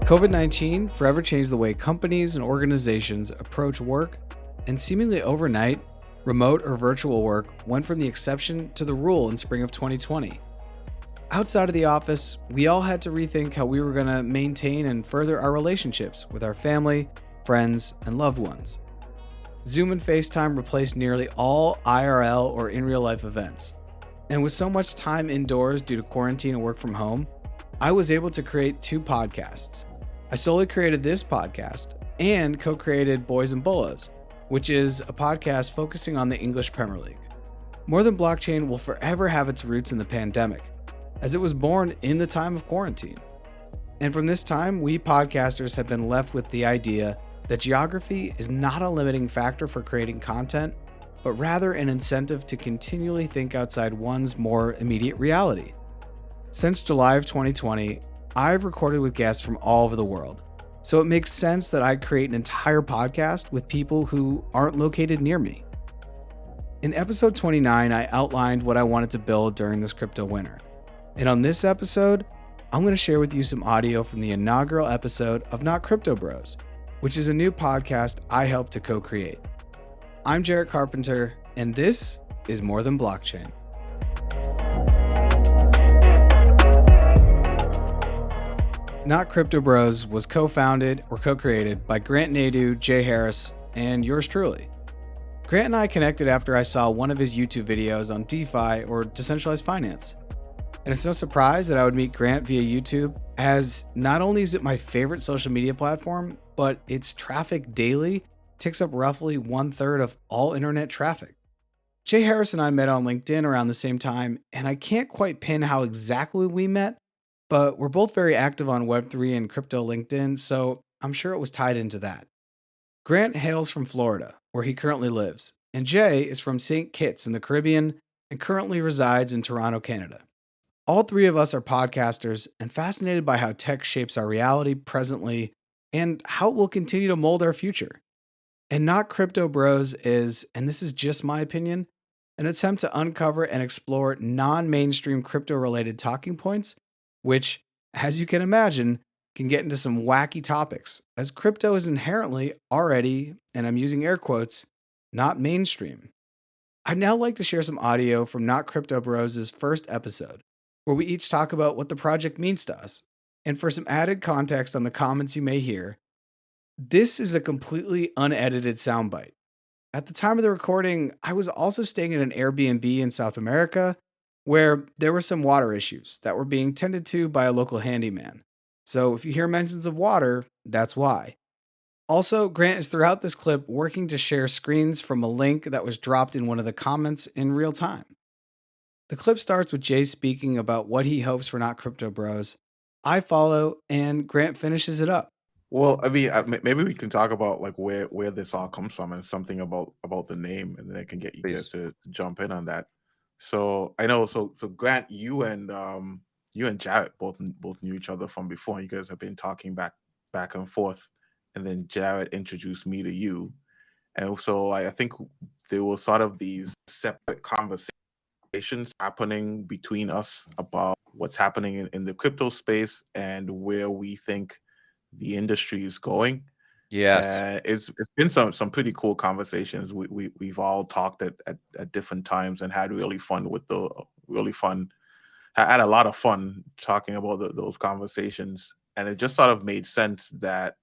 COVID-19 forever changed the way companies and organizations approach work, and seemingly overnight, remote or virtual work went from the exception to the rule in spring of 2020. Outside of the office, we all had to rethink how we were going to maintain and further our relationships with our family, friends, and loved ones. Zoom and FaceTime replaced nearly all IRL or in real life events. And with so much time indoors due to quarantine and work from home, I was able to create 2 podcasts. I solely created this podcast and co-created Boys and Bullas, which is a podcast focusing on the English Premier League. More Than Blockchain will forever have its roots in the pandemic, as it was born in the time of quarantine. And from this time, we podcasters have been left with the idea that geography is not a limiting factor for creating content, but rather an incentive to continually think outside one's more immediate reality. Since July of 2020, I've recorded with guests from all over the world, so it makes sense that I'd create an entire podcast with people who aren't located near me. In episode 29, I outlined what I wanted to build during this crypto winter. And on this episode, I'm going to share with you some audio from the inaugural episode of Not Crypto Bros, which is a new podcast I helped to co-create. I'm Jarrett Carpenter, and this is More Than Blockchain. Not Crypto Bros was co-founded or co-created by Grant Nieddu, Jay Harris, and yours truly. Grant and I connected after I saw one of his YouTube videos on DeFi or decentralized finance. And it's no surprise that I would meet Grant via YouTube, as not only is it my favorite social media platform, but its traffic daily takes up roughly 1/3 of all internet traffic. Jay Harris and I met on LinkedIn around the same time, and I can't quite pin how exactly we met, but we're both very active on Web3 and crypto LinkedIn, so I'm sure it was tied into that. Grant hails from Florida, where he currently lives, and Jay is from St. Kitts in the Caribbean and currently resides in Toronto, Canada. All 3 of us are podcasters and fascinated by how tech shapes our reality presently and how it will continue to mold our future. And Not Crypto Bros is, and this is just my opinion, an attempt to uncover and explore non-mainstream crypto-related talking points, which, as you can imagine, can get into some wacky topics, as crypto is inherently already, and I'm using air quotes, not mainstream. I'd now like to share some audio from Not Crypto Bros' first episode, where we each talk about what the project means to us. And for some added context on the comments you may hear, this is a completely unedited soundbite. At the time of the recording, I was also staying at an Airbnb in South America, where there were some water issues that were being tended to by a local handyman. So if you hear mentions of water, that's why. Also, Grant is throughout this clip working to share screens from a link that was dropped in one of the comments in real time. The clip starts with Jay speaking about what he hopes for Not Crypto Bros. I follow, and Grant finishes it up. Well, I mean, maybe we can talk about like where this all comes from and something about the name, and then I can get you guys Please. to jump in on that. So I know, so Grant, you and Jarrett both knew each other from before. You guys have been talking back and forth, and then Jarrett introduced me to you, and so I think there were sort of these separate conversations happening between us about what's happening in the crypto space and where we think the industry is going. Yes. It's been some pretty cool conversations. We've all talked at different times and had really fun had a lot of fun talking about those conversations. And it just sort of made sense that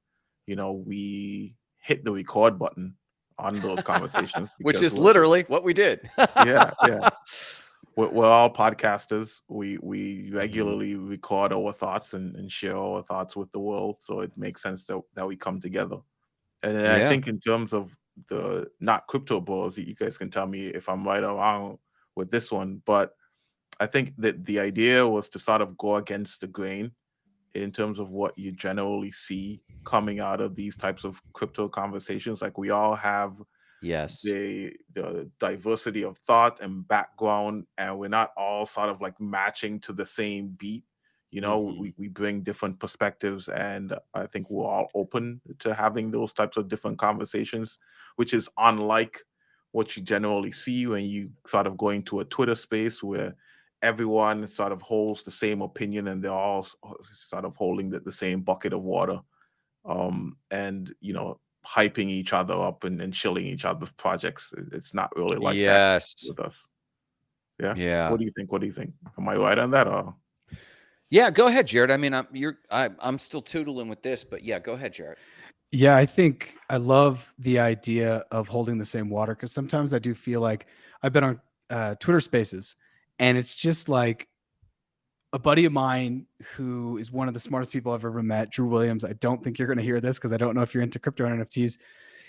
we hit the record button on those conversations Which because is literally what we did. yeah. We're all podcasters. We regularly record our thoughts and share our thoughts with the world. So it makes sense that we come together. And then I Yeah. think in terms of the Not Crypto Bros, you guys can tell me if I'm right or wrong with this one. But I think that the idea was to sort of go against the grain in terms of what you generally see coming out of these types of crypto conversations. Like we all have Yes. the diversity of thought and background, and we're not all sort of like matching to the same beat. We bring different perspectives, and I think we're all open to having those types of different conversations, which is unlike what you generally see when you sort of go into a Twitter space where everyone sort of holds the same opinion, and they're all sort of holding the same bucket of water, and hyping each other up and shilling each other's projects. It's not really like that Yes. with us. Yeah. Yeah. What do you think? What do you think? Am I right on that? Or Yeah, go ahead, Jared. I mean, I'm still tootling with this, but yeah, go ahead, Jared. Yeah, I think I love the idea of holding the same water, because sometimes I do feel like I've been on Twitter Spaces, and it's just like a buddy of mine who is one of the smartest people I've ever met, Drew Williams. I don't think you're going to hear this because I don't know if you're into crypto and NFTs.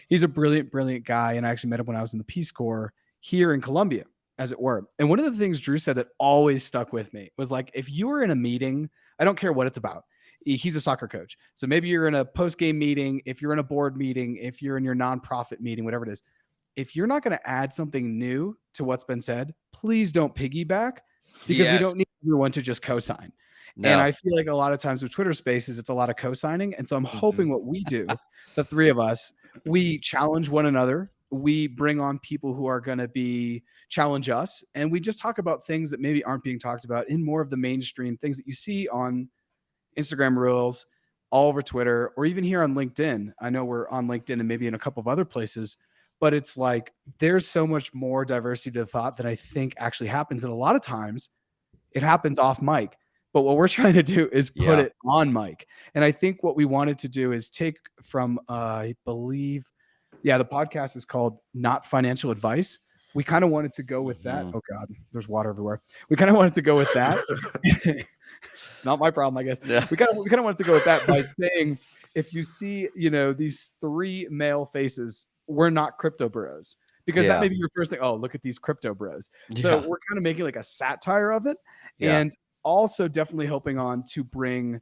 He's a brilliant, brilliant guy, and I actually met him when I was in the Peace Corps here in Colombia, as it were. And one of the things Drew said that always stuck with me was like, if you were in a meeting, I don't care what it's about. He's a soccer coach. So maybe you're in a post-game meeting, if you're in a board meeting, if you're in your nonprofit meeting, whatever it is, if you're not going to add something new to what's been said, please don't piggyback, because we don't need everyone to just co-sign. No. And I feel like a lot of times with Twitter Spaces, it's a lot of co-signing. And so I'm hoping what we do, the three of us, we challenge one another. We bring on people who are going to challenge us. And we just talk about things that maybe aren't being talked about in more of the mainstream things that you see on Instagram Reels, all over Twitter, or even here on LinkedIn. I know we're on LinkedIn and maybe in a couple of other places, but it's like there's so much more diversity to thought that I think actually happens. And a lot of times it happens off mic. But what we're trying to do is put it on mic. And I think what we wanted to do is take from, I believe, the podcast is called Not Financial Advice. We kind of wanted to go with that. Oh God, there's water everywhere. We kind of wanted to go with that. It's not my problem, I guess. Yeah. We kind of wanted to go with that by saying, if you see, these three male faces, we're not crypto bros, because that may be your first thing. Oh, look at these crypto bros. So we're kind of making like a satire of it. And also definitely hoping to bring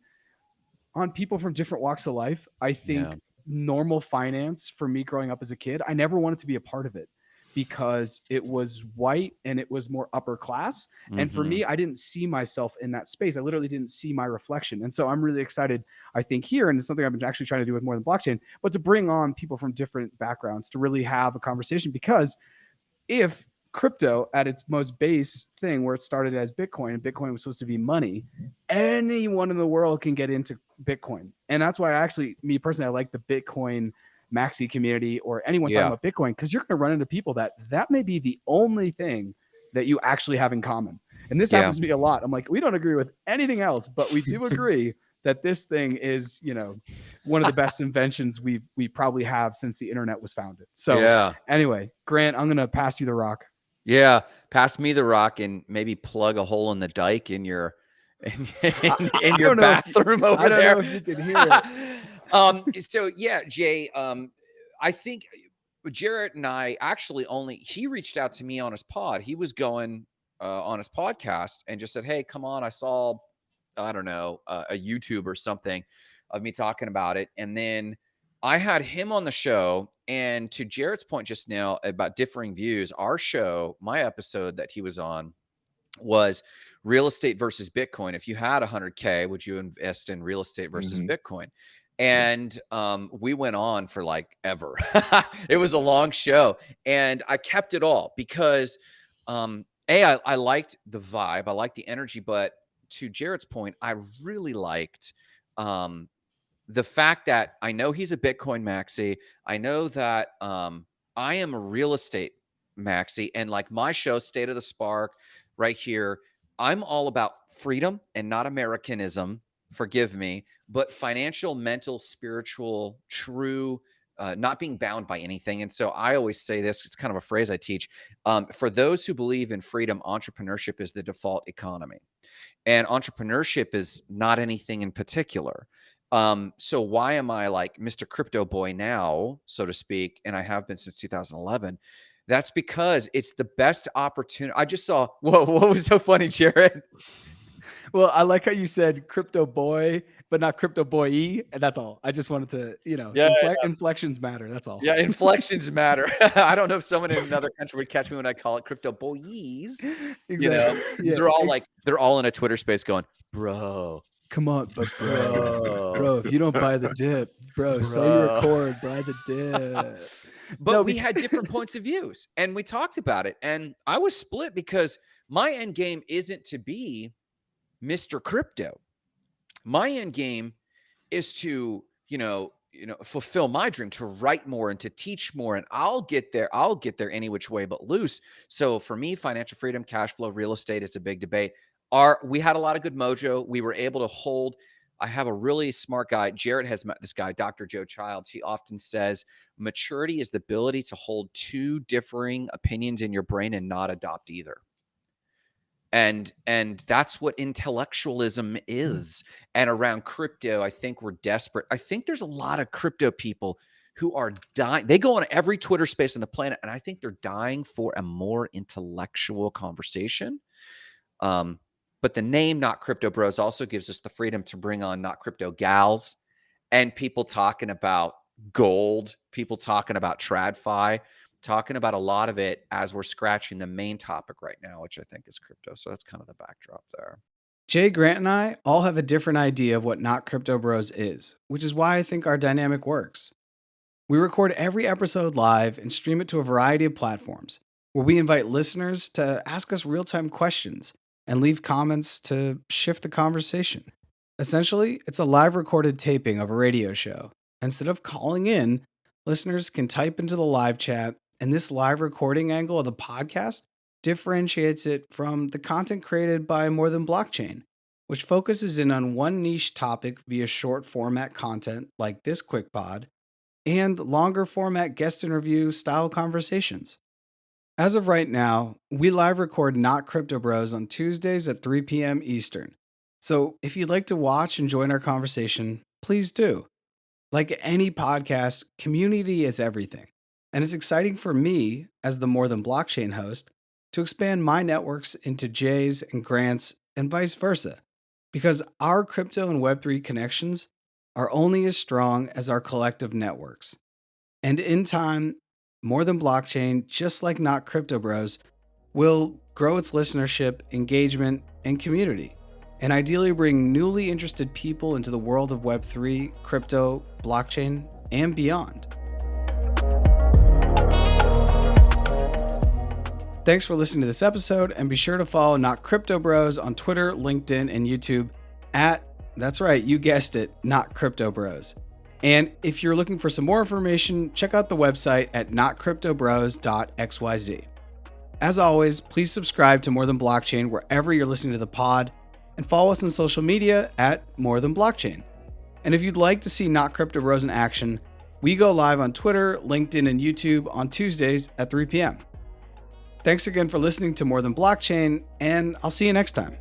on people from different walks of life. I think normal finance, for me growing up as a kid, I never wanted to be a part of it because it was white and it was more upper class. And for me, I didn't see myself in that space. I literally didn't see my reflection. And so I'm really excited, I think, here, and it's something I've been actually trying to do with more than blockchain, but to bring on people from different backgrounds to really have a conversation. Because if crypto at its most base thing, where it started as Bitcoin, and Bitcoin was supposed to be money, anyone in the world can get into Bitcoin. And that's why me personally, I like the Bitcoin maxi community, or anyone talking about Bitcoin, because you're going to run into people that may be the only thing that you actually have in common. And this happens to me a lot. I'm like, we don't agree with anything else, but we do agree that this thing is, one of the best inventions we probably have since the internet was founded. So anyway, Grant, I'm going to pass you the rock. Yeah, pass me the rock and maybe plug a hole in the dike in your in your bathroom over there. I don't know if you can hear it. So yeah, Jay, I think Jarrett and I actually he reached out to me on his pod. He was going on his podcast and just said, "Hey, come on, I saw, I don't know, a YouTube or something of me talking about it." And then I had him on the show, and to Jarrett's point just now about differing views, our show, my episode that he was on, was real estate versus Bitcoin. If you had 100K, would you invest in real estate versus Bitcoin? And we went on for like ever. It was a long show, and I kept it all because I liked the vibe, I liked the energy, but to Jarrett's point, I really liked the fact that I know he's a Bitcoin maxi. I know that I am a real estate maxi, and like my show, State of the Spark, right here, I'm all about freedom and not Americanism. Forgive me, but financial, mental, spiritual, true, not being bound by anything. And so I always say this, it's kind of a phrase I teach. For those who believe in freedom, entrepreneurship is the default economy. And entrepreneurship is not anything in particular. So why am I like Mr. Crypto Boy now, so to speak, and I have been since 2011? That's because it's the best opportunity. I just saw, what was so funny, Jared? Well, I like how you said crypto boy, but not crypto boy-y, and that's all. I just wanted to, inflections matter. That's all. Yeah, inflections matter. I don't know if someone in another country would catch me when I call it crypto boys. Exactly. They're all in a Twitter space going, bro. Come on, but bro, if you don't buy the dip, bro, sell your record, buy the dip. But we had different points of views, and we talked about it, and I was split because My end game isn't to be Mr. Crypto. My end game is to, fulfill my dream, to write more and to teach more. And I'll get there any which way but loose. So for me, financial freedom, cash flow, real estate, it's a big debate. We had a lot of good mojo. We were able to hold. I have a really smart guy. Jarrett has met this guy, Dr. Joe Childs. He often says maturity is the ability to hold two differing opinions in your brain and not adopt either. And that's what intellectualism is. And around crypto, I think we're desperate. I think there's a lot of crypto people who are dying. They go on every Twitter space on the planet, and I think they're dying for a more intellectual conversation. But the name Not Crypto Bros also gives us the freedom to bring on Not Crypto Gals and people talking about gold, people talking about TradFi, talking about a lot of it as we're scratching the main topic right now, which I think is crypto. So that's kind of the backdrop there. Jay, Grant, and I all have a different idea of what Not Crypto Bros is, which is why I think our dynamic works. We record every episode live and stream it to a variety of platforms, where we invite listeners to ask us real-time questions and leave comments to shift the conversation. Essentially, it's a live recorded taping of a radio show. Instead of calling in, listeners can type into the live chat, and this live recording angle of the podcast differentiates it from the content created by More Than Blockchain, which focuses in on one niche topic via short format content like this QuickPod and longer format guest interview style conversations. As of right now, we live record Not Crypto Bros on Tuesdays at 3 p.m. Eastern. So if you'd like to watch and join our conversation, please do. Like any podcast, community is everything. And it's exciting for me, as the More Than Blockchain host, to expand my networks into Jay's and Grant's and vice versa, because our crypto and Web3 connections are only as strong as our collective networks. And in time, More Than Blockchain, just like Not Crypto Bros, will grow its listenership, engagement, and community, and ideally bring newly interested people into the world of Web3, crypto, blockchain, and beyond. Thanks for listening to this episode, and be sure to follow Not Crypto Bros on Twitter, LinkedIn, and YouTube at, that's right, you guessed it, Not Crypto Bros. And if you're looking for some more information, check out the website at notcryptobros.xyz. As always, please subscribe to More Than Blockchain wherever you're listening to the pod, and follow us on social media at More Than Blockchain. And if you'd like to see Not Crypto Bros in action, we go live on Twitter, LinkedIn, and YouTube on Tuesdays at 3 p.m. Thanks again for listening to More Than Blockchain, and I'll see you next time.